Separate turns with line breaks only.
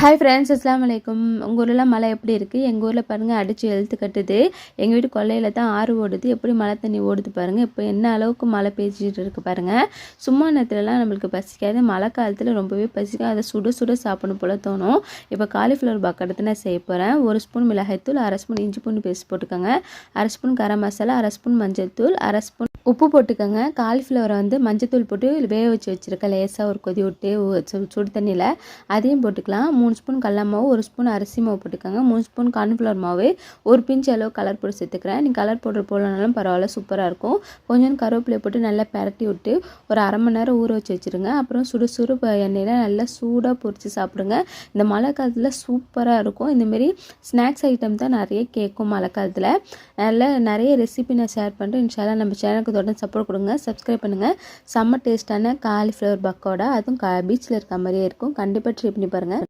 Hi friends, அஸ்ஸலாமு அலைக்கும். உங்கள் ஊர்லாம் மழை எப்படி இருக்குது? எங்கள் ஊரில் பாருங்கள் அடித்து எழுத்து கட்டுது. எங்கள் வீட்டு கொல்லையில் தான் ஆறு ஓடுது. எப்படி மழை தண்ணி ஓடுது பாருங்கள். இப்போ என்ன அளவுக்கு மழை பெய்ஞ்சிட்டு இருக்குது பாருங்கள். சும்மா நேரத்துலலாம் நம்மளுக்கு பசிக்காது, மழை காலத்தில் ரொம்பவே பசிக்கும். அதை சுட சுட சாப்பிடணும் போல் தோணும். இப்போ காலிஃப்ளவர் பக்கெட்டு நான் செய்ய போகிறேன். 1 ஸ்பூன் மிளகாய்த்தூள், 1/2 ஸ்பூன் இஞ்சி பூண்டு பேஸ்ட் போட்டுக்கோங்க, 1/2 ஸ்பூன் கரம் மசாலா, 1/2 ஸ்பூன் மஞ்சள் தூள், 1/2 ஸ்பூன் உப்பு போட்டுக்கோங்க. காலிஃப்ளவரை மஞ்சத்தூள் போட்டு வேக வச்சுருக்கேன். லேசாக ஒரு கொதி விட்டு சுடு தண்ணியில் அதையும் போட்டுக்கலாம். 3 ஸ்பூன் கடல மாவு, 1 ஸ்பூன் அரிசி மாவு போட்டுக்கோங்க, 3 ஸ்பூன் கார்ன்ஃப்ளவர் மாவு, ஒரு பிஞ்ச் அளவு கலர் போட்டு சேர்த்துக்கிறேன். நீங்கள் கலர் பவுடர் போடலனாலும் பரவாயில்ல, சூப்பராக இருக்கும். கொஞ்சம் கருவேப்பிலையை போட்டு நல்லா பரட்டி விட்டு ஒரு அரை மணி நேரம் ஊற வச்சு வச்சுருங்க. அப்புறம் சுடு எண்ணெயில் நல்லா சூடாக பொரித்து சாப்பிடுங்க. இந்த மழை காலத்தில் சூப்பராக இருக்கும். இந்தமாரி ஸ்நாக்ஸ் ஐட்டம் தான் நிறைய கேட்கும் மழை காலத்தில். நிறைய ரெசிபி நான் ஷேர் பண்ணுறேன். இன்ஷால்லா நம்ம சேனலுக்கு தொடர்ந்து சப்போர்ட் கொடுங்க, சப்ஸ்கிரைப் பண்ணுங்கள். செம்ம டேஸ்ட்டான காலிஃப்ளவர் பக்கோடா, அதுவும் பீச்சில் இருக்க மாதிரியே இருக்கும். கண்டிப்பாக ட்ரை பண்ணி பாருங்கள்.